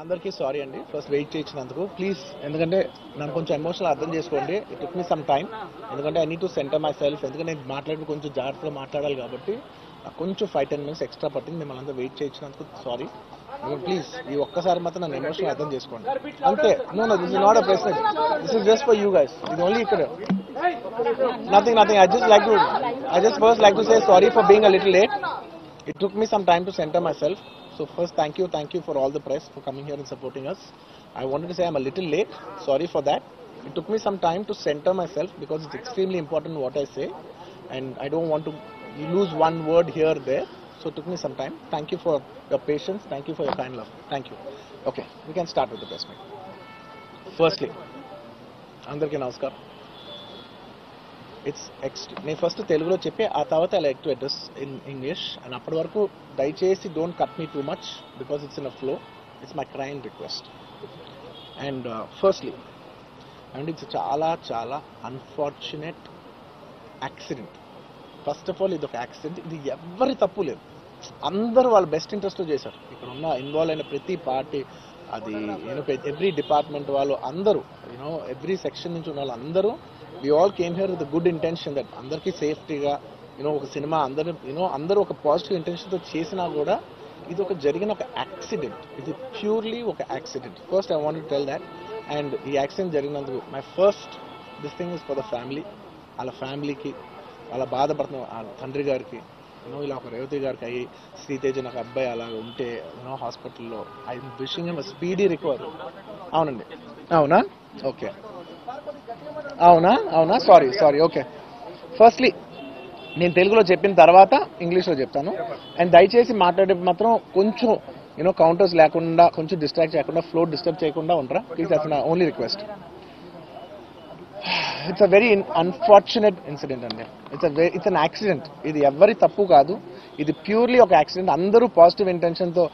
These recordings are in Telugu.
అందరికీ సారీ అండి ఫస్ట్ వెయిట్ చేయించినందుకు ప్లీజ్ ఎందుకంటే నన్ను కొంచెం ఎమోషనల్ అర్థం చేసుకోండి it took me some time ఎందుకంటే I need to centre myself ఎందుకంటే నేను మాట్లాడి కొంచెం జాగ్రత్తగా మాట్లాడాలి కాబట్టి కొంచెం 5-10 minutes ఎక్స్ట్రా పట్టింది మిమ్మల్ని అంతా వెయిట్ చేయించినందుకు సారీ ప్లీజ్ ఈ ఒక్కసారి మాత్రం నన్ను ఎమోషనల్ అర్థం చేసుకోండి అంతే no this is not a ప్రశ్న this is just for you guys ఇది ఓన్లీ ఇక్కడ nothing I just first like to say sorry for being a little late. It took me some time to center myself. So first thank you for all the press for coming here and supporting us. I wanted to say I'm a little late. Sorry for that. It took me some time to center myself because it's extremely important what I say and I don't want to lose one word here or there. So it took me some time. Thank you for your patience. Thank you for your kind love. Thank you. Okay, we can start with the press meet. Firstly, andarki namaskaram. నేను ఫస్ట్ తెలుగులో చెప్పి ఆ తర్వాత I like to address in English and అప్పటి వరకు దయచేసి don't cut me too much because it's in a flow it's my crime request and firstly and it's చాలా చాలా unfortunate accident first of all ఇది ఒక యాక్సిడెంట్ ఇది ఎవరి తప్పు లేదు అందరూ వాళ్ళ బెస్ట్ ఇంట్రెస్ట్తో చేశారు ఇక్కడ ఉన్న ఇన్వాల్వ్ అయిన ప్రతి పార్టీ అది ఎవ్రీ డిపార్ట్మెంట్ వాళ్ళు అందరూ ఎవ్రీ సెక్షన్ నుంచి ఉన్న వాళ్ళు అందరూ we all came here with a good intention that అందరికీ సేఫ్టీగా ఒక సినిమా అందరూ ఒక పాజిటివ్ ఇంటెన్షన్తో చేసినా కూడా ఇది ఒక జరిగిన ఒక యాక్సిడెంట్ ఇది ప్యూర్లీ ఒక accident first I want to tell that and ఈ యాక్సిడెంట్ జరిగినందుకు my first this thing is for the family వాళ్ళ ఫ్యామిలీకి వాళ్ళ బాధపడుతున్న వాళ్ళ తండ్రి గారికి ఇలా ఒక రేవతి గారికి అయ్యి శ్రీతేజ్ నాకు అబ్బాయి అలా ఉంటే హాస్పిటల్లో I'm wishing him speedy recovery అవునండి అవునా ఓకే అవునా సారీ ఓకే ఫస్ట్లీ నేను తెలుగులో చెప్పిన తర్వాత ఇంగ్లీష్లో చెప్తాను అండ్ దయచేసి మాట్లాడే మాత్రం కొంచెం కౌంటర్స్ లేకుండా కొంచెం డిస్ట్రాక్ట్ చేయకుండా ఫ్లో డిస్టర్బ్ చేయకుండా ఉంటారా please that's my only request it's a very unfortunate incident అండి ఇట్స్ అన్ యాక్సిడెంట్ ఇది ఎవరి తప్పు కాదు ఇది ప్యూర్లీ ఒక యాక్సిడెంట్ అందరూ పాజిటివ్ ఇంటెన్షన్తో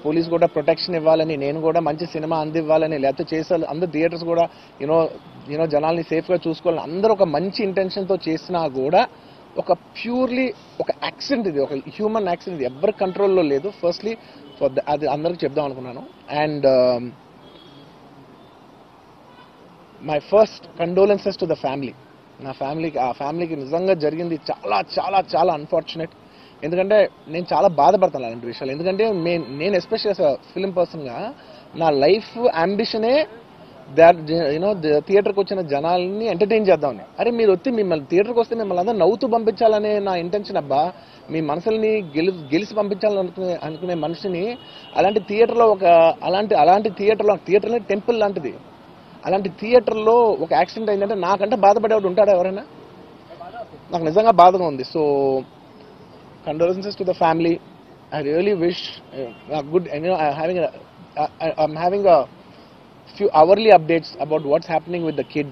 పోలీస్ కూడా ప్రొటెక్షన్ ఇవ్వాలని నేను కూడా మంచి సినిమా అందివ్వాలని లేకపోతే చేసే అందరు థియేటర్స్ కూడా జనాల్ని సేఫ్గా చూసుకోవాలని అందరూ ఒక మంచి ఇంటెన్షన్తో చేసినా కూడా ఒక ప్యూర్లీ ఒక యాక్సిడెంట్ ఇది ఒక హ్యూమన్ యాక్సిడెంట్ ఇది ఎవరి కంట్రోల్లో లేదు ఫస్ట్లీ అది అందరికీ చెప్దాం అనుకున్నాను and my first condolences to the family నా ఫ్యామిలీకి నిజంగా జరిగింది చాలా చాలా చాలా అన్ఫార్చునేట్ ఎందుకంటే నేను చాలా బాధపడతాను అలాంటి విషయాలు ఎందుకంటే నేను ఎస్పెషల్లీ ఫిల్మ్ పర్సన్గా నా లైఫ్ అంబిషనే థియేటర్కి వచ్చిన జనాల్ని ఎంటర్టైన్ చేద్దామని అరే మీరు మిమ్మల్ని థియేటర్కి వస్తే మిమ్మల్ని అందరూ నవ్వుతూ పంపించాలనే నా ఇంటెన్షన్ అబ్బా మీ మనసుల్ని గెలిచి పంపించాలని అనుకునే మనిషిని అలాంటి థియేటర్లో అలాంటి థియేటర్లో టెంపుల్ లాంటిది అలాంటి థియేటర్లో ఒక యాక్సిడెంట్ అయిందంటే నాకంటే బాధపడేవాడు ఉంటాడా ఎవరైనా నాకు నిజంగా బాధగా ఉంది so condolences to the family I really wish good I'm having a few hourly updates about what's happening with the kid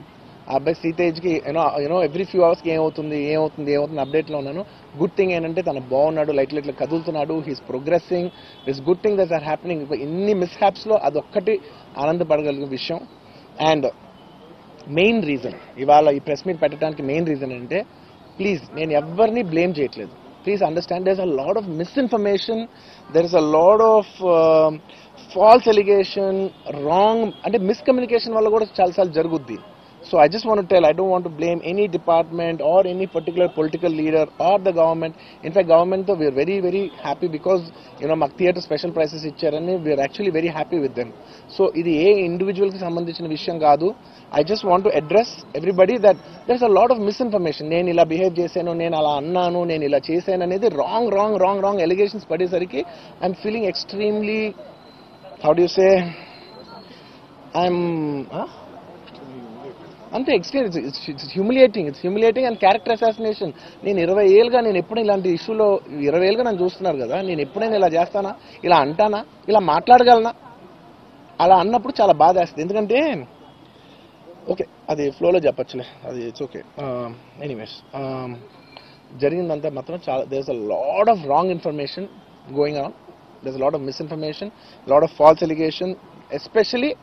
అబ్బాయి శ్రీతేజ్కి ఎవ్రీ ఫ్యూ అవర్స్కి ఏమవుతుంది అప్డేట్లో ఉన్నాను గుడ్ థింగ్ ఏంటంటే తను బాగున్నాడు లైట్ కదులుతున్నాడు he's progressing this good thing that's are happening ఇన్ని మిస్హ్యాప్స్లో అదొక్కటి ఆనందపడగలిగే విషయం అండ్ మెయిన్ రీజన్ ఇవాళ ఈ ప్రెస్ మీట్ పెట్టడానికి మెయిన్ రీజన్ అంటే ప్లీజ్ నేను ఎవరిని బ్లేమ్ చేయట్లేదు please understand there is a lot of misinformation there is a lot of false allegation wrong అంటే మిస్కమ్యూనికేషన్ వల్ల కూడా చాలాసార్లు జరుగుద్ది So I just want to tell, I don't want to blame any department or any particular political leader or the government. In fact, government though we are very, very happy because మాకు theatre special prices ఇచ్చారని we are actually very happy with them. So ఇది ఏ individual కి సంబంధించిన విషయం కాదు. I just want to address everybody that there's a lot of misinformation. నేను ఇలా బిహేవ్ చేశాను, నేను అలా అన్నాను, నేను ఇలా చేశాను అనేది wrong allegations పడేసరికి I'm feeling extremely, how do you say, అంతే experience it's humiliating and character assassination నేను 20 ఏళ్ళుగా నేను ఎప్పుడు ఇలాంటి ఇష్యూలో 20 ఏళ్ళుగా నన్ను చూస్తున్నారు కదా నేను ఎప్పుడైనా ఇలా చేస్తానా ఇలా అంటానా ఇలా మాట్లాడగలనా అలా అన్నప్పుడు చాలా బాధ వేస్తుంది ఎందుకంటే ఓకే అది ఫ్లోలో చెప్పచ్చులే అది ఇట్స్ ఓకే ఎనీవేస్ జరిగిందంతా మాత్రం చాలా there is a lot of wrong information going on there is a lot of misinformation lot of false allegation especially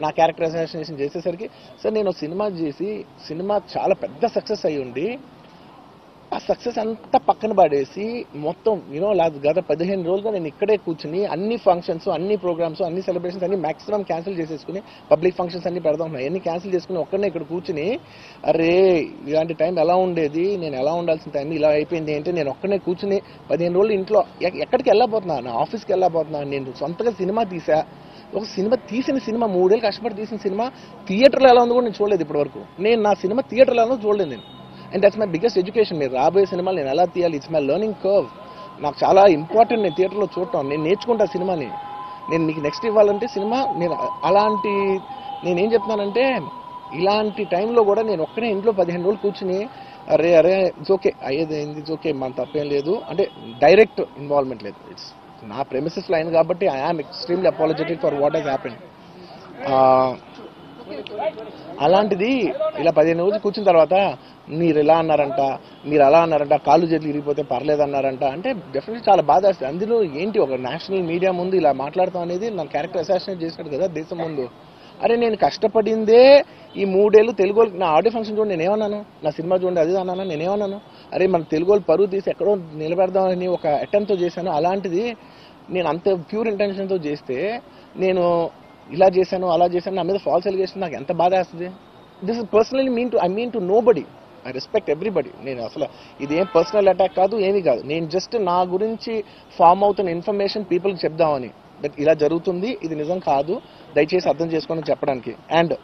నా క్యారెక్టర్ అసాసినేషన్ చేసేసరికి సార్ నేను సినిమా చేసి సినిమా చాలా పెద్ద సక్సెస్ అయ్యి ఉండి ఆ సక్సెస్ అంతా పక్కన పడేసి మొత్తం గత 15 రోజులుగా నేను ఇక్కడే కూర్చుని అన్ని ఫంక్షన్స్, అన్ని ప్రోగ్రామ్స్, అన్ని సెలబ్రేషన్స్ అన్ని మాక్సిమం క్యాన్సిల్ చేసేసుకుని, పబ్లిక్ ఫంక్షన్స్ అన్ని పెడదాం అన్ని క్యాన్సిల్ చేసుకుని ఒక్కడనే ఇక్కడ కూర్చుని, అరే ఇలాంటి టైం ఎలా ఉండేది, నేను ఎలా ఉండాల్సిన టైం ఇలా అయిపోయింది అంటే నేను ఒక్కడనే కూర్చుని 15 రోజులు ఇంట్లో ఎక్కడికి వెళ్ళబోతున్నా, నా ఆఫీస్కి వెళ్ళబోతున్నా, నేను సొంతగా సినిమా తీసా. ఒక సినిమా తీసిన సినిమా 3 ఏళ్ళు కష్టపడి తీసిన సినిమా థియేటర్లో ఎలా ఉందో కూడా నేను చూడలేదు ఇప్పటి వరకు. నేను నా సినిమా థియేటర్లో ఎలా ఉందో చూడలేదు నేను. And that's my biggest education. మీరు రాబోయే సినిమాలు నేను ఎలా తీయాలి, ఇట్స్ మై లెర్నింగ్ కర్వ్. నాకు చాలా ఇంపార్టెంట్ నేను థియేటర్లో చూడటం. నేను నేర్చుకుంటా సినిమాని. నేను మీకు నెక్స్ట్ ఇవ్వాలంటే సినిమా నేనేం చెప్తున్నానంటే ఇలాంటి టైంలో కూడా నేను ఒక్కనే ఇంట్లో 15 రోజులు కూర్చుని అరే ఇట్స్ ఓకే అయ్యేది ఇట్స్ ఓకే, మన తప్పేం లేదు అంటే డైరెక్ట్ ఇన్వాల్వ్మెంట్ లేదు. ఇట్స్ నా ప్రెమిసెస్లో అయింది కాబట్టి I am extremely apologetic for what has happened. అలాంటిది ఇలా 15 రోజులు కూర్చున్న తర్వాత మీరు ఇలా అన్నారంట, మీరు అలా అన్నారంట, కాళ్ళు చేతులు ఇరిగిపోతే పర్లేదు అన్నారంట అంటే డెఫినెట్లీ చాలా బాధ వస్తుంది. అందులో ఏంటి ఒక నేషనల్ మీడియా ముందు ఇలా మాట్లాడతాం అనేది నా క్యారెక్టర్ అసాసినేట్ చేసినట్టు కదా దేశం ముందు. అరే నేను కష్టపడిందే ఈ 3 ఏళ్ళు తెలుగు వాళ్ళకి. నా ఆడియో ఫంక్షన్ చూడండి నేనేమన్నాను, నా సినిమా చూడండి అది అన్నాను, నేనేమన్నాను, అరే మన తెలుగు వాళ్ళు పరువు తీసి ఎక్కడో నిలబెడదామని ఒక అటెంప్ట్తో చేశాను. అలాంటిది నేను అంత ప్యూర్ ఇంటెన్షన్తో చేస్తే నేను ఇలా చేశాను అలా చేశాను, నా మీద ఫాల్స్ ఎలిగేషన్ నాకు ఎంత బాధ వేస్తుంది. This is personally I mean to nobody, I respect everybody. నేను అసలు ఇదేం పర్సనల్ అటాక్ కాదు, ఏమీ కాదు. నేను జస్ట్ నా గురించి ఫామ్ అవుతున్న ఇన్ఫర్మేషన్ పీపుల్కి చెప్దామని, బట్ ఇలా జరుగుతుంది ఇది నిజం కాదు దయచేసి అర్థం చేసుకోమని చెప్పడానికి. అండ్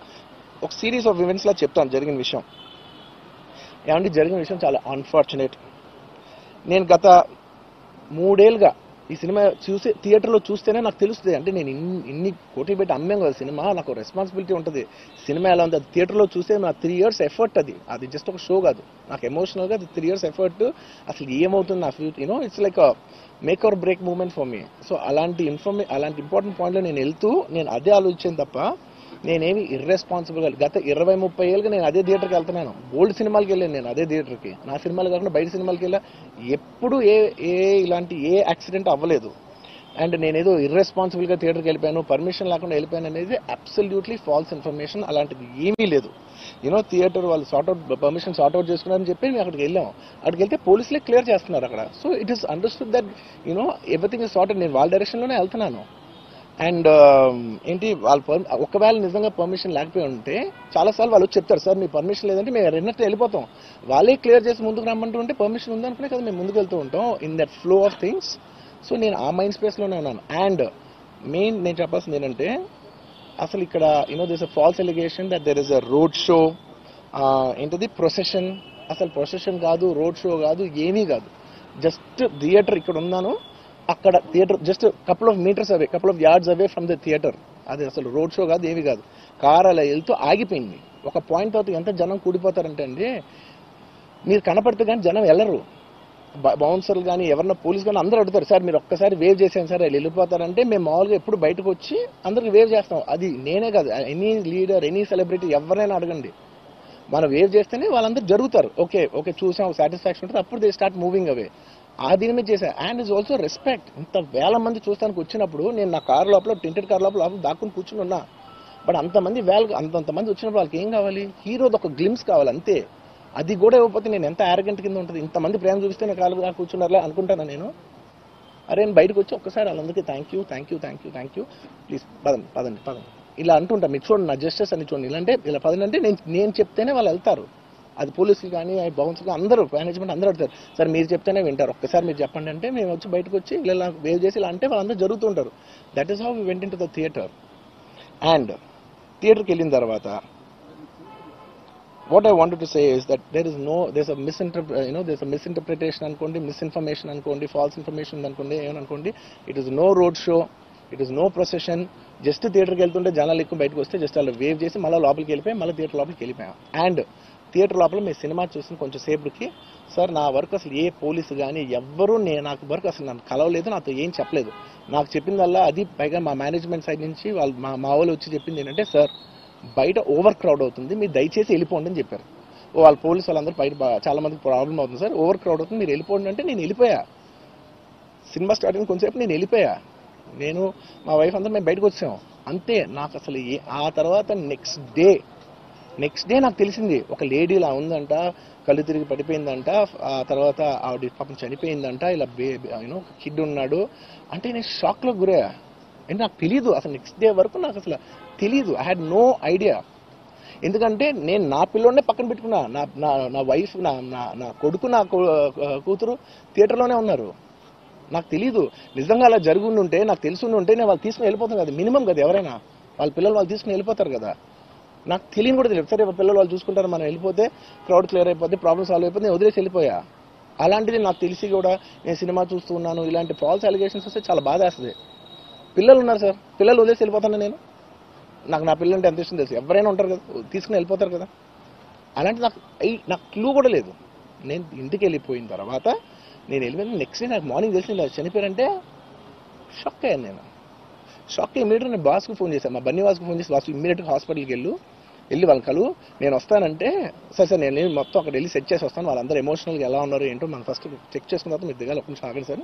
ఒక సిరీస్ ఆఫ్ ఈవెంట్స్లా చెప్తాను జరిగిన విషయం. ఏమంటే జరిగిన విషయం చాలా అన్ఫార్చునేట్. నేను గత 3 ఏళ్ళుగా ఈ సినిమా థియేటర్లో చూస్తేనే నాకు తెలుస్తుంది. అంటే నేను ఇన్ని కోట్లు పెట్టి అమ్మాం కదా సినిమా, నాకు రెస్పాన్సిబిలిటీ ఉంటుంది. సినిమా ఎలా ఉంది అది థియేటర్లో చూస్తే నా 3 years ఎఫర్ట్, అది జస్ట్ ఒక షో కాదు. నాకు ఎమోషనల్గా అది 3 years ఎఫర్ట్. అసలు ఏమవుతుంది నా future it's like make or break moment for me. So అలాంటి ఇంపార్టెంట్ పాయింట్లో నేను వెళ్తూ నేను అదే ఆలోచించాను తప్ప నేనేమి ఇర్రెస్పాన్సిబుల్గా గత 20-30 ఏళ్ళుగా నేను అదే థియేటర్కి వెళ్తున్నాను. ఓల్డ్ సినిమాలకి వెళ్ళాను నేను అదే థియేటర్కి. నా సినిమాలు కాకుండా బయట సినిమాలకి వెళ్ళా. ఎప్పుడు ఇలాంటి యాక్సిడెంట్ అవ్వలేదు. అండ్ నేనేదో ఇర్రెస్పాన్సిబుల్గా థియేటర్కి వెళ్ళిపోయాను, పర్మిషన్ లేకుండా వెళ్ళిపోయాను అనేది అబ్సల్యూట్లీ ఫాల్స్ ఇన్ఫర్మేషన్. అలాంటిది ఏమీ లేదు. థియేటర్ వాళ్ళు పర్మిషన్ సార్ట్అవుట్ చేసుకున్నారని చెప్పి మేము అక్కడికి వెళ్ళాం. అక్కడికి వెళ్తే పోలీసులే క్లియర్ చేస్తున్నారు అక్కడ. So it is understood that everything is sorted. నేను వాళ్ళ డైరెక్షన్లోనే వెళ్తున్నాను. అండ్ ఏంటి వాళ్ళు ఒకవేళ నిజంగా పర్మిషన్ లేకపోయి ఉంటే చాలాసార్లు వాళ్ళు చెప్తారు, సార్ మీ పర్మిషన్ లేదంటే మేము రెండింటికి వెళ్ళిపోతాం. వాళ్ళే క్లియర్ చేసి ముందుకు రమ్మంటుంటే పర్మిషన్ ఉందనుకునే కదా మేము ముందుకు వెళ్తూ ఉంటాం in that flow of things. So నేను ఆ మైండ్ స్పేస్లోనే ఉన్నాను. అండ్ మెయిన్ నేను చెప్పాల్సింది ఏంటంటే అసలు ఇక్కడ this a false allegation that there is a road show, ఏంటది ప్రొసెషన్. అసలు ప్రొసెషన్ కాదు, రోడ్ షో కాదు, ఏమీ కాదు. జస్ట్ థియేటర్ ఇక్కడ ఉన్నాను, అక్కడ theatre just couple of yards away from the theatre. అది అసలు రోడ్ షో కాదు, ఏమీ కాదు. కార్ అలా వెళ్తూ ఆగిపోయింది. ఒక పాయింట్ తర్వాత ఎంత జనం కూడిపోతారంటే అండి, మీరు కనపడితే కానీ జనం వెళ్ళరు. బౌన్సర్లు కానీ ఎవరన్నా పోలీస్ కానీ అందరూ అడుగుతారు, సార్ మీరు ఒక్కసారి వేవ్ చేసాను సార్ వాళ్ళు వెళ్ళిపోతారంటే మేము మామూలుగా ఎప్పుడు బయటకు వచ్చి అందరికి వేవ్ చేస్తాం. అది నేనే కాదు, ఎనీ లీడర్ ఎనీ సెలబ్రిటీ ఎవరైనా అడగండి, మనం వేవ్ చేస్తేనే వాళ్ళందరూ జరుగుతారు. ఓకే చూసాం సాటిస్ఫాక్షన్ ఉంటుంది, అప్పుడు దే స్టార్ట్ మూవింగ్ అవే. ఆ దీని మీద చేశాను. And is also respect. ఇంత వేల మంది చూస్తానికి వచ్చినప్పుడు నేను నా కార్ లోపల టెంటెడ్ కార్ లోపల దాక్కుని కూర్చుని ఉన్నా. బట్ అంతమంది వచ్చినప్పుడు వాళ్ళకి ఏం కావాలి, హీరోది ఒక గ్లిమ్స్ కావాలి అంతే. అది కూడా ఇవ్వకపోతే నేను ఎంత యారగెంట్ కింద ఉంటుంది. ఇంతమంది ప్రేమ చూపిస్తే నేను కాలు కూర్చున్నారులే అనుకుంటాను నేను. అరే నేను బయటకు వచ్చి ఒక్కసారి వాళ్ళందరికీ థ్యాంక్ యూ ప్లీజ్ పదండి ఇలా అంటుంటా. మీరు చూడండి నా జస్టిస్ అని చూడండి. ఇలాంటే ఇలా పదండి అంటే నేను చెప్తేనే వాళ్ళు వెళ్తారు. అది పోలీసులు కానీ బౌన్సర్లు అందరూ మేనేజ్మెంట్ అందరూ అడుగుతారు, సార్ మీరు చెప్తేనే వింటారు, ఒక్కసారి మీరు చెప్పండి అంటే మేము వచ్చి బయటకు వచ్చి ఇలా వేవ్ చేసి ఇలా అంటే వాళ్ళందరూ జరుగుతుంటారు. That is how we went into the theatre. And థియేటర్కి వెళ్ళిన తర్వాత what I wanted to say is that there's a misinterpretation అనుకోండి, misinformation అనుకోండి, false information అనుకోండి, ఏమనుకోండి. It is no road show, it is no procession. Just థియేటర్కి వెళ్తుంటే జనాలు ఎక్కువ బయటకు వస్తే జస్ట్ అలా వేవ్ చేసి మళ్ళీ లోపలికి వెళ్ళిపోయాం, మళ్ళీ థియేటర్ లోపలికి వెళ్ళిపోయాం. అండ్ థియేటర్ లోపల మీ సినిమా చూసిన కొంచెం సేపటికి సార్ నా వర్క్ అసలు ఏ పోలీసు కానీ ఎవ్వరూ నాకు వర్క్ అసలు నన్ను కలవలేదు, నాతో ఏం చెప్పలేదు. నాకు చెప్పిందల్లా అది పైగా మా మేనేజ్మెంట్ సైడ్ నుంచి వాళ్ళు మా వాళ్ళు వచ్చి చెప్పింది ఏంటంటే, సార్ బయట ఓవర్ క్రౌడ్ అవుతుంది, మీరు దయచేసి వెళ్ళిపోండి అని చెప్పారు. వాళ్ళ పోలీసు వాళ్ళందరూ బయట చాలా మందికి ప్రాబ్లం అవుతుంది సార్, ఓవర్ క్రౌడ్ అవుతుంది, మీరు వెళ్ళిపోండి అంటే నేను వెళ్ళిపోయా. సినిమా స్టార్టింగ్ కొంచెంసేపు నేను వెళ్ళిపోయా. నేను మా వైఫ్ అందరూ మేము బయటకు వచ్చాము అంతే. నాకు అసలు ఆ తర్వాత నెక్స్ట్ డే నెక్స్ట్ డే నాకు తెలిసింది ఒక లేడీ ఇలా ఉందంట, కళ్ళు తిరిగి పడిపోయిందంట, ఆ తర్వాత ఆవిడ పాపం చనిపోయిందంట, ఇలా ఒక కిడ్ ఉన్నాడు అంటే నేను షాక్లో గురయ్యా. అంటే నాకు తెలీదు అసలు, నెక్స్ట్ డే వరకు నాకు అసలు తెలీదు. I had no idea. ఎందుకంటే నేను నా పిల్లోనే పక్కన పెట్టుకున్నా, నా నా నా వైఫ్, నా నా కొడుకు, నా కూతురు థియేటర్లోనే ఉన్నారు. నాకు తెలీదు. నిజంగా అలా జరుగుండి ఉంటే, నాకు తెలిసి ఉంటే నేను వాళ్ళు తీసుకుని వెళ్ళిపోతాను కదా, మినిమం కదా, ఎవరైనా వాళ్ళ పిల్లలు వాళ్ళు తీసుకుని వెళ్ళిపోతారు కదా. నాకు తెలియని కూడా తెలియదు. సరే పిల్లలు వాళ్ళు చూసుకుంటారు, మనం వెళ్ళిపోతే క్రౌడ్ క్లియర్ అయిపోతే, ప్రాబ్లమ్ సాల్వ్ అయిపోతే నేను వదిలేసి వెళ్ళిపోయా. అలాంటిది నాకు తెలిసి కూడా నేను సినిమా చూస్తూ ఉన్నాను, ఇలాంటి ఫాల్స్ అలిగేషన్స్ వస్తే చాలా బాధ వేస్తుంది. పిల్లలు ఉన్నారు సార్, పిల్లలు వదిలేసి వెళ్ళిపోతాను నేను. నాకు నా పిల్లలు అంటే ఎంత ఇష్టం తెలుసు, ఎవరైనా ఉంటారు కదా, తీసుకుని వెళ్ళిపోతారు కదా. అలాంటి నాకు క్లూ కూడా లేదు. నేను ఇంటికి వెళ్ళిపోయిన తర్వాత నేను వెళ్ళిపోయిన నెక్స్ట్ డే నాకు మార్నింగ్ తెలిసి ఇలా చనిపోయారంటే షాక్ అయ్యాను నేను. షాక్ ఇమీడియట్గా నేను బాస్కి ఫోన్ చేశాను, మా బన్నీ బాస్కి ఫోన్ చేసి, బాస్ ఇమీడియట్గా హాస్పిటల్కి వెళ్ళి వాళ్ళ కలు, నేను వస్తానంటే సార్ నేను మొత్తం అక్కడ వెళ్ళి సెట్ చేసి వస్తాను, వాళ్ళందరూ ఎమోషనల్గా ఎలా ఉన్నారు ఏంటో మనం ఫస్ట్ చెక్ చేసుకున్న తర్వాత మీరు దిగాలి, ఒక నిమిషం ఆగండి సార్.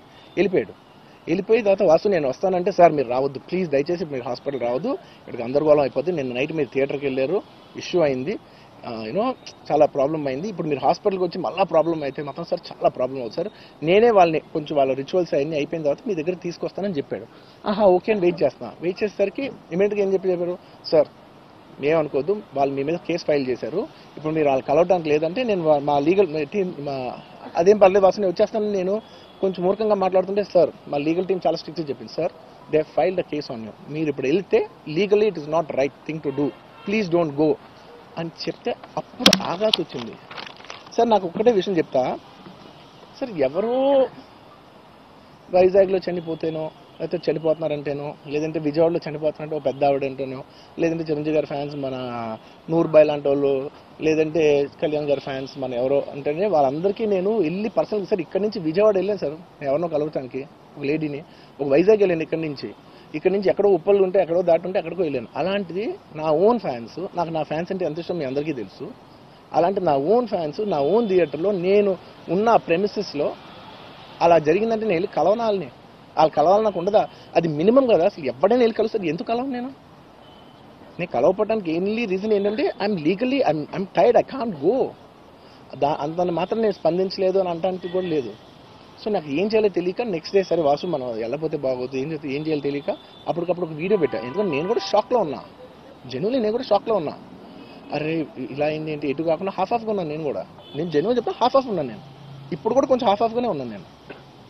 వెళ్ళిపోయిన తర్వాత వాసు నేను వస్తానంటే, సార్ మీరు రావద్దు ప్లీజ్, దయచేసి మీరు హాస్పిటల్ రావద్దు, ఇక్కడికి గందరగోళం అయిపోద్ది, నిన్న నైట్ మీరు థియేటర్కి వెళ్ళారు, ఇష్యూ అయింది, చాలా ప్రాబ్లం అయింది, ఇప్పుడు మీరు హాస్పిటల్కి వచ్చి మళ్ళీ ప్రాబ్లం అయితే మాత్రం సార్ చాలా ప్రాబ్లం అవుతుంది సార్, నేనే వాళ్ళని కొంచెం వాళ్ళ రిచువల్స్ అన్నీ అయిపోయిన తర్వాత మీ దగ్గర తీసుకొస్తానని చెప్పాడు. ఓకే అని వెయిట్ చేసేసరికి ఇమీడియట్గా ఏం చెప్పారు, సార్ మేమనుకోవద్దు, వాళ్ళు మీ మీద కేసు ఫైల్ చేశారు, ఇప్పుడు మీరు వాళ్ళు కలవడానికి లేదంటే నేను మా లీగల్ టీం, అదేం పర్లేదు వాసు నేను వచ్చేస్తాను, నేను కొంచెం మూర్ఖంగా మాట్లాడుతుంటే, సార్ మా లీగల్ టీం చాలా స్ట్రిక్ట్గా చెప్పింది sir, they filed the case on you, మీరు ఇప్పుడు వెళ్తే legally it is not right thing to do, please don't go అని చెప్తే అప్పుడు ఆగాల్సి వచ్చింది. సార్ నాకు ఒక్కటే విషయం చెప్తా సార్, ఎవరో వైజాగ్లో చనిపోతేనో, లేకపోతే చనిపోతున్నారంటేనో, లేదంటే విజయవాడలో చనిపోతున్నారంటే ఒక పెద్ద ఆవిడంటేనో, లేదంటే చిరంజీవి గారి ఫ్యాన్స్ మన నూర్బాయ్ లాంటి వాళ్ళు, లేదంటే కళ్యాణ్ గారి ఫ్యాన్స్ మన ఎవరో అంటేనే వాళ్ళందరికీ నేను వెళ్ళి పర్సనల్ సార్ ఇక్కడి నుంచి విజయవాడ వెళ్ళాను సార్, ఎవరినో కలవటానికి ఒక లేడీని, ఒక వైజాగ్ వెళ్ళాను, ఇక్కడి నుంచి ఎక్కడో ఉప్పలు ఉంటే ఎక్కడో దాటుంటే ఎక్కడికో వెళ్ళాను. అలాంటిది నా ఓన్ ఫ్యాన్స్, నాకు నా ఫ్యాన్స్ అంటే ఎంత ఇష్టం మీ అందరికీ తెలుసు, అలాంటి నా ఓన్ ఫ్యాన్స్ నా ఓన్ థియేటర్లో నేను ఉన్న ప్రెమిసెస్లో అలా జరిగిందంటే నేను వెళ్ళి కలవనాలని, వాళ్ళు కలవాలి నాకు ఉండదా, అది మినిమం కదా. అసలు ఎవడైనా వెళ్ళి కలుస్తుంది, ఎందుకు కలవను నేను కలవపడడానికి ఎన్లీ రీజన్ ఏంటంటే I'm legally I'm tired, I can't go. అంత మాత్రం నేను స్పందించలేదు అని అంటానికి కూడా లేదు. సో నాకు ఏం చేయాలో తెలియక నెక్స్ట్ డే సరే వాసు మనం వెళ్ళకపోతే బాగోదు, ఏం చేయాలో తెలియక అప్పటికప్పుడు ఒక వీడియో పెట్టా. ఎందుకంటే నేను కూడా షాక్లో ఉన్నా, జెన్యున్లీ నేను కూడా షాక్లో ఉన్నా. అరే ఇలా అయింది ఏంటి, ఎటు కాకుండా హాఫ్గా ఉన్నాను నేను జెన్యున్ చెప్తా, హాఫ్ ఉన్నాను నేను, ఇప్పుడు కూడా కొంచెం హాఫ్గానే ఉన్నాను నేను.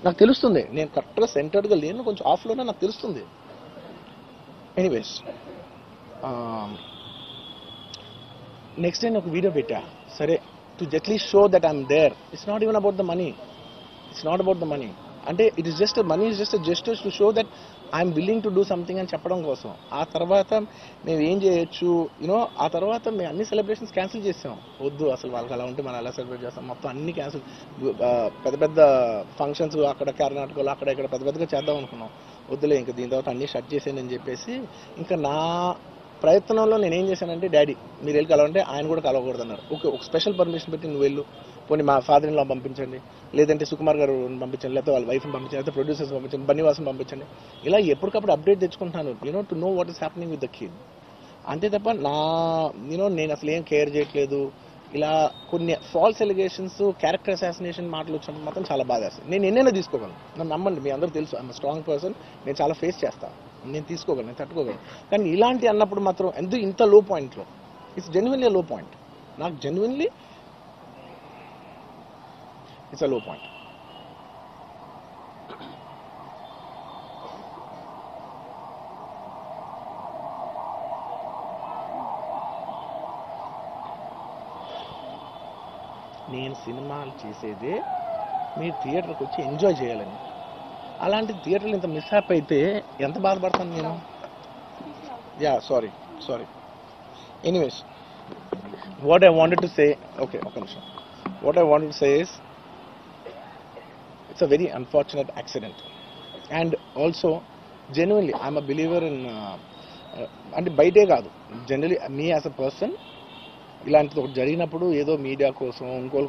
నాకు తెలుస్తుంది నేను కరెక్ట్గా సెంటర్డ్గా లేను, కొంచెం ఆఫ్లోనే నాకు తెలుస్తుంది. ఎనీవేస్ నెక్స్ట్ డే నేను ఒక వీడియో పెట్టా, సరే to at least show that I'm there, it's not even about the money, అంటే it is just money is just justice to show that I'm willing to do something అని చెప్పడం కోసం. ఆ తర్వాత మేము ఏం చేయొచ్చు ఆ తర్వాత మేము అన్ని సెలబ్రేషన్స్ క్యాన్సిల్ చేసాం. వద్దు అసలు వాళ్ళకి అలా ఉంటే మనం ఎలా సెలబ్రేట్ చేస్తాం, మొత్తం అన్ని క్యాన్సిల్, పెద్ద పెద్ద ఫంక్షన్స్ అక్కడ కర్ణాటకలో అక్కడ ఇక్కడ పెద్దగా చేద్దాం అనుకున్నాం. వద్దులే ఇంకా దీని తర్వాత అన్ని షట్ చేసేయండి అని చెప్పేసి, ఇంకా నా ప్రయత్నంలో నేనేం చేశానంటే, డాడీ మీరు వెళ్ళి కలవంటే ఆయన కూడా కలవకూడదు అన్నారు. ఓకే ఒక స్పెషల్ పర్మిషన్ పెట్టి నువ్వు వెళ్ళు, పోనీ మా ఫాదర్ ఇన్ లా పంపించండి, లేదంటే సుకుమార్ గారు పంపించండి, లేకపోతే వాళ్ళ వైఫ్ని పంపించండి, లేకపోతే ప్రొడ్యూసర్స్ పంపించండి, బన్నీవాసం పంపించండి, ఇలా ఎప్పటికప్పుడు అప్డేట్ తెచ్చుకుంటున్నాను to know what is happening with the kid. అంతే తప్ప నేను అసలు ఏం కేర్ చేయట్లేదు. ఇలా కొన్ని ఫాల్స్ ఎలిగేషన్స్, క్యారెక్టర్ అసాసినేషన్ మాటలు వచ్చినప్పుడు మాత్రం చాలా బాధ వేస్తుంది. నేను ఎన్నైనా తీసుకోగలను, నన్ను నమ్మండి, మీ అందరూ తెలుసు ఐఎమ్ స్ట్రాంగ్ పర్సన్, నేను చాలా ఫేస్ చేస్తాను, నేను తీసుకోగలను, నేను తట్టుకోగలను. కానీ ఇలాంటి అన్నప్పుడు మాత్రం ఇంత లో పాయింట్లో, ఇట్స్ జెన్యున్లీ లో పాయింట్, నాకు జెన్యున్లీ ఇట్స్ అ లో పాయింట్. నేను సినిమాలు చేసేదే మీరు థియేటర్కి వచ్చి ఎంజాయ్ చేయాలని, అలాంటి థియేటర్లు ఇంత మిస్హాప్ అయితే ఎంత బాధపడతాను నేను. Sorry anyways what I wanted to say, okay ఒక నిమిషం, what I wanted to say is it's a very unfortunate accident, and also genuinely I'm a believer in అంటే బయటే కాదు, generally me as a person ఇలాంటిది ఒకటి జరిగినప్పుడు ఏదో మీడియా కోసం ఇంకోళ్ళ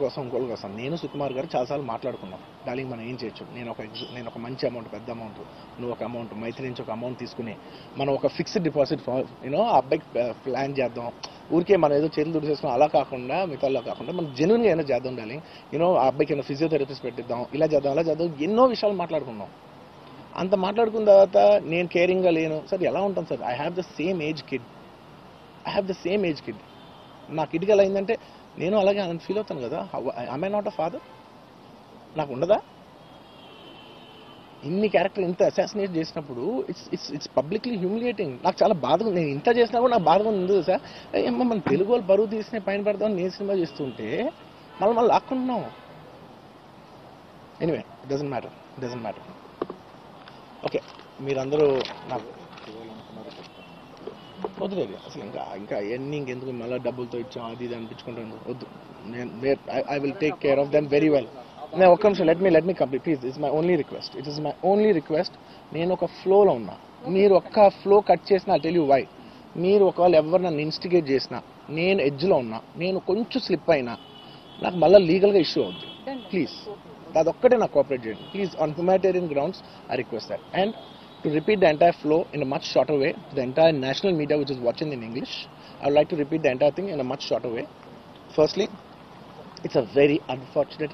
కోసం నేను సుకుమార్ గారు చాలాసార్లు మాట్లాడుకున్నాం, డార్లింగ్ మనం ఏం చేయొచ్చు, నేను ఒక మంచి అమౌంట్, పెద్ద అమౌంట్, నువ్వు ఒక అమౌంట్, మైత్రి నుంచి ఒక అమౌంట్ తీసుకుని మనం ఒక ఫిక్స్డ్ డిపాజిట్ ఆ అబ్బాయికి ప్లాన్ చేద్దాం, ఊరికే మనం ఏదో చేతులు దుడిసేసుకుని అలా కాకుండా మిగతాలో కాకుండా మనం జెన్యున్గా ఏమైనా చేద్దాం ఉండాలి. ఆ అబ్బాయికి ఏమైనా ఫిజియోథెరపిస్ట్ పెట్టిద్దాం, ఇలా చేద్దాం అలా చేద్దాం, ఎన్నో విషయాలు మాట్లాడుకున్నాం. అంత మాట్లాడుకున్న తర్వాత నేను కేరింగ్గా లేను సార్, ఎలా ఉంటాను sir? I have the same age kid. నా కిడ్కి ఎలా అయిందంటే నేను అలాగే ఫీల్ అవుతాను కదా. I not a father? నాకు ఉండదా? ఇన్ని క్యారెక్టర్ ఇంత అసాసినేట్ చేసినప్పుడు ఇట్స్ పబ్లిక్లీ హ్యూమిలియేటింగ్. నాకు చాలా బాధగా, నేను ఇంత చేసినా కూడా నాకు బాధగా ఉంది సార్. ఏమో మన తెలుగు వాళ్ళు బరువు తీసిన పైన పెడదాం నేను సినిమా చేస్తుంటే మళ్ళీ లాక్కుంటున్నాం. Anyway, doesn't matter. ఓకే, మీరందరూ నాకు వద్దులేదు అసలు. ఇంకా ఎన్ని ఇంకెందుకు మళ్ళీ డబ్బులతో ఇచ్చాం అది ఇది అనిపించుకుంటాను, వద్దు. I will take care of them very well. నేను ఒక్క నిమిషం, let me complete please. It's my only request. నేను ఒక ఫ్లోలో ఉన్నా, మీరు ఒక్క ఫ్లో కట్ చేసినా ఐ టెల్ యూ వై. మీరు ఒకవేళ ఎవరు నన్ను ఇన్స్టిగేట్ చేసినా, నేను ఎడ్జ్లో ఉన్నా, నేను కొంచెం స్లిప్ అయినా నాకు మళ్ళీ లీగల్గా ఇష్యూ అవుద్ది. ప్లీజ్ అదొక్కటే నాకు కోఆపరేట్ చేయండి please. On humanitarian grounds I request that. And to repeat the entire flow in a much shorter way to the entire national media which is watching in English, I would like to repeat the entire thing in a much shorter way. Firstly, it's a very unfortunate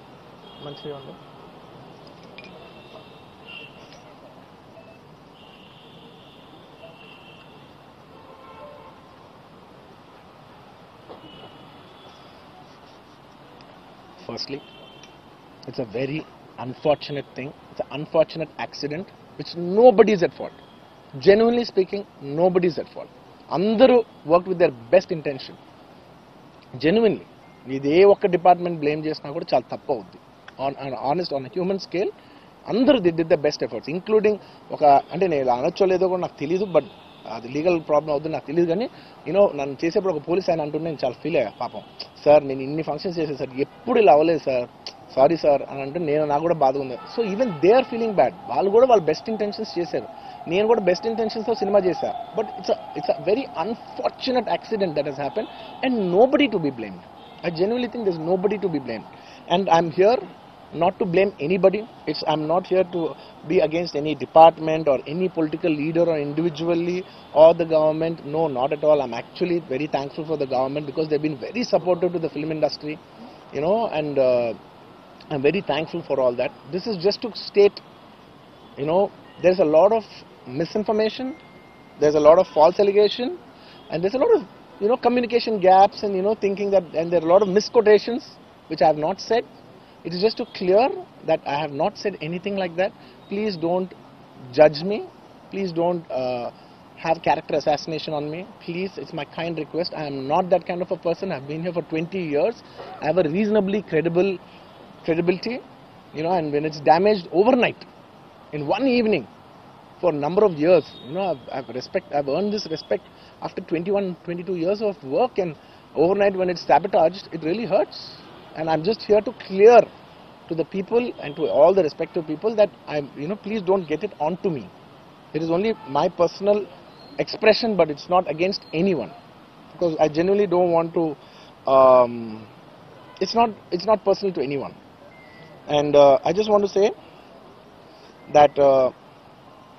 Firstly, it's a very unfortunate thing. It's an unfortunate accident which nobody is at fault. Genuinely speaking, nobody is at fault. Andaru worked with their best intention. Genuinely. ఇదే ఒక్క డిపార్ట్మెంట్ బ్లేమ్ చేసినా కూడా చాలా తప్పు అవుద్ది. ఆన్ హ్యూమన్ స్కేల్ అందరూ did the best efforts, including అంటే నేను అనొచ్చో లేదో కూడా నాకు తెలియదు, బట్ అది లీగల్ ప్రాబ్లం అవుతుంది నాకు తెలియదు. కానీ నన్ను చేసేప్పుడు ఒక పోలీస్ ఆయన అంటుంటే నేను చాలా ఫీల్ అయ్యా. పాపం సార్ నేను ఇన్ని ఫంక్షన్స్ చేశాను సార్, ఎప్పుడు ఇలా అవ్వలేదు సార్, సారీ సార్ అని అంటే నాకు కూడా బాధగా ఉంది. So even they are feeling bad. వాళ్ళు కూడా వాళ్ళ బెస్ట్ ఇంటెన్షన్స్ చేశారు, నేను కూడా బెస్ట్ ఇంటెన్షన్స్తో సినిమా చేశాను. But it's a very unfortunate accident that has happen and nobody to be blamed. I genuinely think there's nobody to be blamed. And I'm here not to blame anybody. I'm not here to be against any department or any political leader or individually or the government. No, not at all. I'm actually very thankful for the government because they've been very supportive to the film industry, and I'm very thankful for all that. This is just to state, there's a lot of misinformation, there's a lot of false allegation, and there's a lot of communication gaps and thinking that, and there are a lot of misquotations which I have not said. It is just to clear that I have not said anything like that. Please don't judge me. Please don't have character assassination on me. Please, it's my kind request. I am not that kind of a person. I've been here for 20 years. I have a reasonably credibility, and when it's damaged overnight in one evening for a number of years, I've earned this respect after 22 years of work, and overnight when it's sabotaged, it really hurts. And I'm just here to clear to the people and to all the respective people that please don't get it onto me. It is only my personal expression, but it's not against anyone, because I genuinely don't want to, it's not personal to anyone. And I just want to say that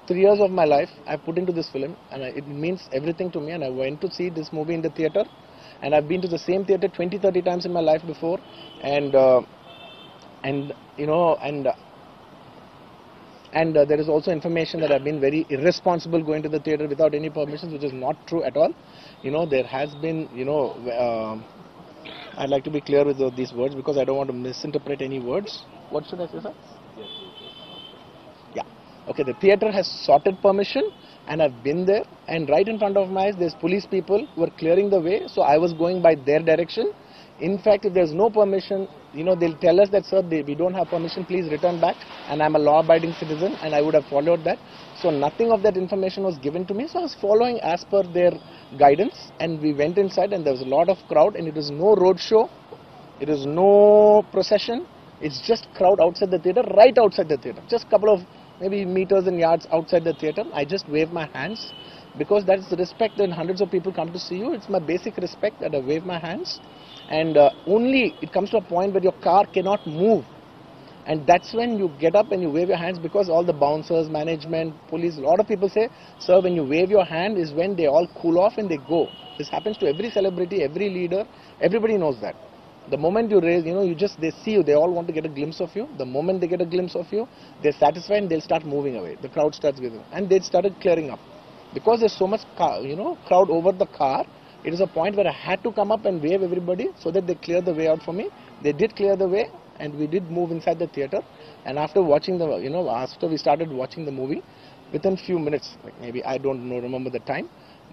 3 years of my life I put into this film, and it means everything to me. And I went to see this movie in the theatre, and I've been to the same theatre 20-30 times in my life before, and there is also information that I've been very irresponsible going to the theatre without any permissions, which is not true at all. There has been, I'd like to be clear with these words because I don't want to misinterpret any words. What should I say, sir? Okay, the theatre has sorted permission, and I've been there, and right in front of my eyes there's police people who are clearing the way, so I was going by their direction. In fact, if there's no permission, they'll tell us that, sir, we don't have permission, please return back, and I'm a law-abiding citizen, and I would have followed that. So nothing of that information was given to me, so I was following as per their guidance, and we went inside, and there was a lot of crowd, and it was no road show, it was no procession, it's just crowd outside the theatre, right outside the theatre, just a couple of maybe meters and yards outside the theatre. I just wave my hands because that's the respect that hundreds of people come to see you. It's my basic respect that I wave my hands, and only it comes to a point where your car cannot move. And that's when you get up and you wave your hands, because all the bouncers, management, police, a lot of people say, sir, when you wave your hand is when they all cool off and they go. This happens to every celebrity, every leader, everybody knows that. The moment you raise, they see you, they all want to get a glimpse of you. The moment they get a glimpse of you, they're satisfied and they'll start moving away. The crowd starts giving, and they started clearing up. Because there's so much, crowd over the car, it is a point where I had to come up and wave everybody so that they clear the way out for me. They did clear the way, and we did move inside the theatre. And after watching after we started watching the movie, within few minutes, like maybe I don't know, remember the time,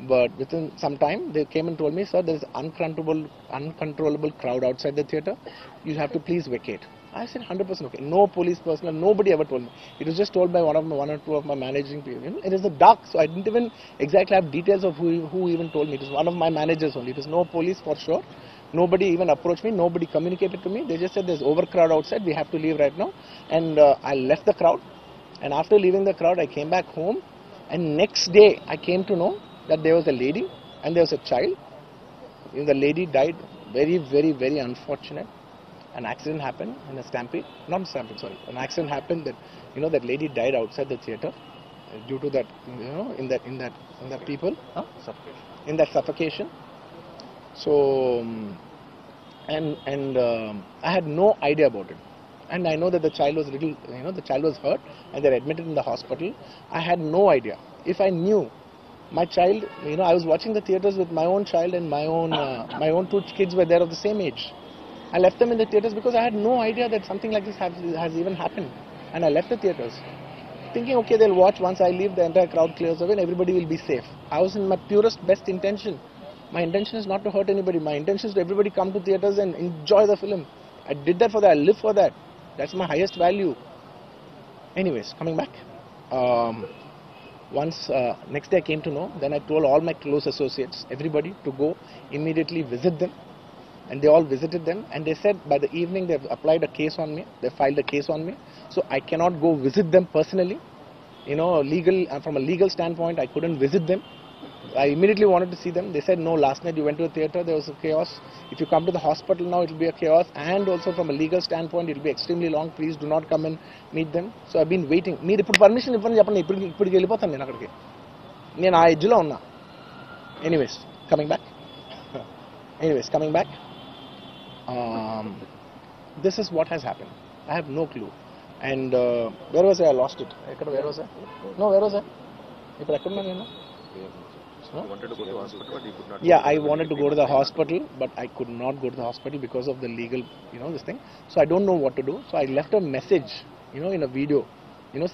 but within some time they came and told me, sir, there is uncontrollable crowd outside the theatre. You have to please vacate. I said 100% okay. No police personnel, nobody ever told me. It was just told by one or two of my managing people. It is the dark, so I didn't even exactly have details of who even told me. It was one of my managers only. It was no police for sure. Nobody even approached me. Nobody communicated to me. They just said there's overcrowd outside. We have to leave right now. And I left the crowd. And after leaving the crowd, I came back home. And next day, I came to know that there was a lady and there was a child. The lady died. Very, very, very unfortunate. An accident happened in a stampede. Not a stampede, sorry. An accident happened that that lady died outside the theatre due to that in that people in that suffocation. So I had no idea about it, and I know that the child was the child was hurt and they're admitted in the hospital. I had no idea. If I knew my child, I was watching the theatres with my own child, and my own two kids were there of the same age. I left them in the theatres because I had no idea that something like this has even happened, and I left the theatres thinking, okay, they'll watch. Once I leave, the entire crowd clears away and everybody will be safe. I was in my purest best intention. My intention is not to hurt anybody. My intention is to everybody come to theatres and enjoy the film. I did that for that. I live for that. That's my highest value. Anyways, coming back. Next day I came to know, then I told all my close associates, everybody, to go immediately visit them. And they all visited them, and they said by the evening they've applied a case on me. They filed a case on me. So I cannot go visit them personally. From a legal standpoint, I couldn't visit them. I immediately wanted to see them. They said, no, last night you went to a theatre, there was a chaos. If you come to the hospital now, it will be a chaos. And also from a legal standpoint, it will be extremely long. Please do not come and meet them. So I've been waiting. మీరు ఇప్పుడు పర్మిషన్ ఇవ్వండి చెప్పండి, ఇప్పటికి వెళ్ళిపోతాను నేను అక్కడికి. నేను ఆ ఎడ్జ్లో ఉన్నా. Anyways, coming back. This is what has happened. I have no clue. And where was I? I lost it. Where was I? No, where was I? You wanted to go to the hospital, but you could not. Yeah, I wanted to go to the hospital, but I could not go to the hospital because of the legal, this thing. So I don't know what to do. So I left a message, in a video,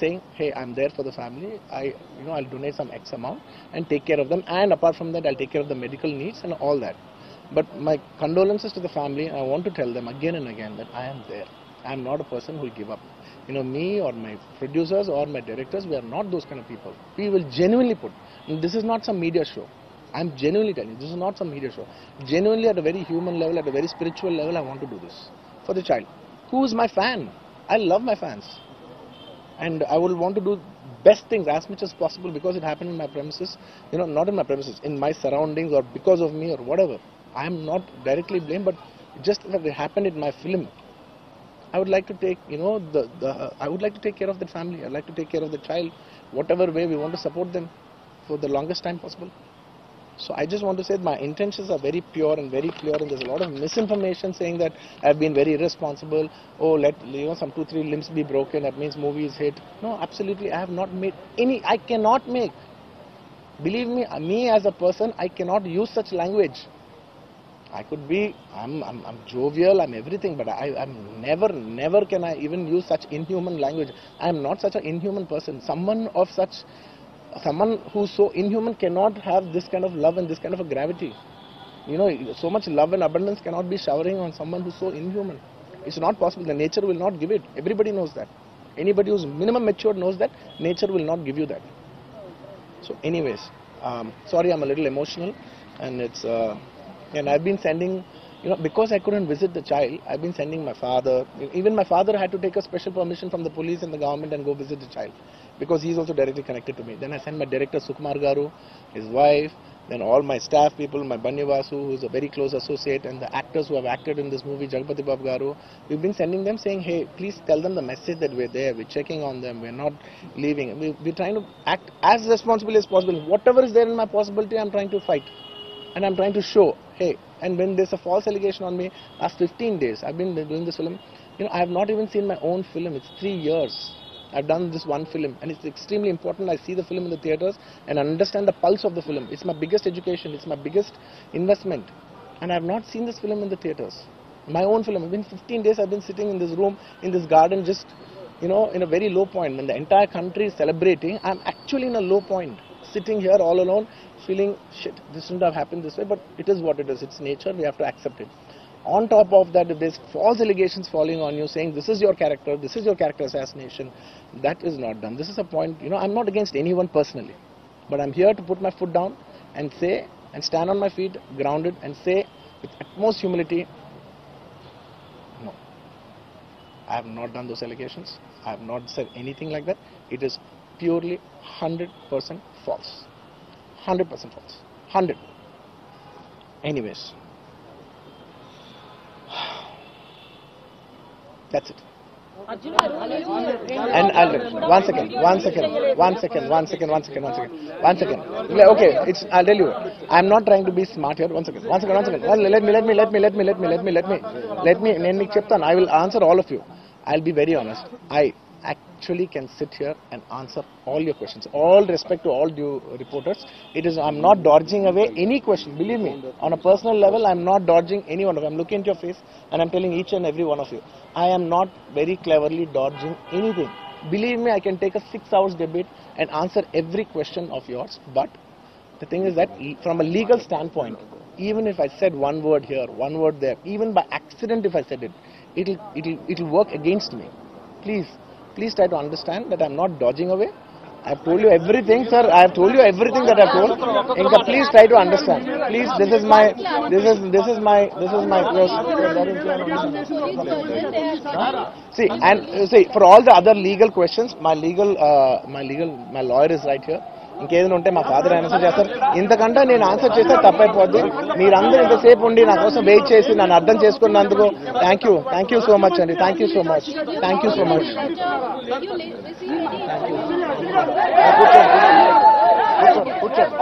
saying, hey, I'm there for the family. I'll donate some X amount and take care of them. And apart from that, I'll take care of the medical needs and all that. But my condolences to the family. I want to tell them again and again that I am there. I am not a person who will give up. Me or my producers or my directors, we are not those kind of people. We will genuinely put. And this is not some media show. I am genuinely telling you, this is not some media show. Genuinely, at a very human level, at a very spiritual level, I want to do this for the child. Who is my fan? I love my fans. And I will want to do best things as much as possible because it happened in my premises. Not in my premises, in my surroundings, or because of me or whatever. I am not directly blamed, but just that it happened in my film. I would like to take, I would like to take care of the family. I'd like to take care of the child. Whatever way we want to support them for the longest time possible. So I just want to say that my intentions are very pure and very clear, and there's a lot of misinformation saying that I've been very irresponsible. Oh, let some 2-3 limbs be broken, that means movie is hit. No, absolutely, I have not made any. I cannot make. Believe me as a person, I cannot use such language. I could be, I'm jovial, I'm everything, but I'm never can I even use such inhuman language. I am not such an inhuman person. Someone who's so inhuman cannot have this kind of love and this kind of a gravity. So much love and abundance cannot be showering on someone who's so inhuman. It's not possible. The nature will not give it. Everybody knows that. Anybody who's minimum matured knows that nature will not give you that. So anyways, sorry, I'm a little emotional, and it's and I've been sending, because I couldn't visit the child, I've been sending my father. Even my father had to take a special permission from the police and the government and go visit the child, because he's also directly connected to me. Then I sent my director Sukumar Garu, his wife, then all my staff people, my Banni Vasu, who is a very close associate, and the actors who have acted in this movie, Jagapati Babu Garu, we've been sending them saying, hey, please tell them the message that we're there, we're checking on them, we're not leaving. We're trying to act as responsibly as possible. Whatever is there in my possibility, I'm trying to fight. And I'm trying to show, hey, and when there's a false allegation on me, last 15 days, I've been doing this film, I have not even seen my own film. It's 3 years. I've done this one film, and it's extremely important I see the film in the theatres and understand the pulse of the film. It's my biggest education, it's my biggest investment, and I have not seen this film in the theatres. My own film. It's been 15 days I've been sitting in this room, in this garden, just, in a very low point. When the entire country is celebrating, I'm actually in a low point, sitting here all alone, feeling, shit, this shouldn't have happened this way, but it is what it is. It's nature, we have to accept it. On top of that, if there's false allegations falling on you, saying this is your character assassination, that is not done. This is a point, I'm not against anyone personally, but I'm here to put my foot down and say, and stand on my feet, grounded, and say with utmost humility, no, I have not done those allegations. I have not said anything like that. It is purely 100% false. 100% false. 100. Anyways. That's it. And one second. Okay, I'll tell you. I'm not trying to be smart here. One second. Let me cheptan. I will answer all of you. I'll be very honest. I actually can sit here and answer all your questions. All respect to all due reporters. I'm not dodging away any question. Believe me, on a personal level, I'm not dodging any one of you. I'm looking into your face and I'm telling each and every one of you, I am not very cleverly dodging anything. Believe me, I can take a 6 hours debate and answer every question of yours. But the thing is that from a legal standpoint, even if I said one word here, one word there, even by accident if I said it, it'll work against me. Please try to understand that I'm not dodging away. I've told you everything, sir. I've told you everything that I've told. Inka, please try to understand. Please, this is my see, for all the other legal questions, my lawyer is right here. ఇంకేదైనా ఉంటే మా ఫాదర్ ఆన్సర్ చేస్తారు. ఇంతకంటే నేను ఆన్సర్ చేస్తే తప్పైపోద్ది. మీరందరూ ఇంతసేపు ఉండి నా కోసం వెయిట్ చేసి నన్ను అర్థం చేసుకున్నందుకు థ్యాంక్ యూ సో మచ్ అండి. Thank you so much. కూర్చోండి.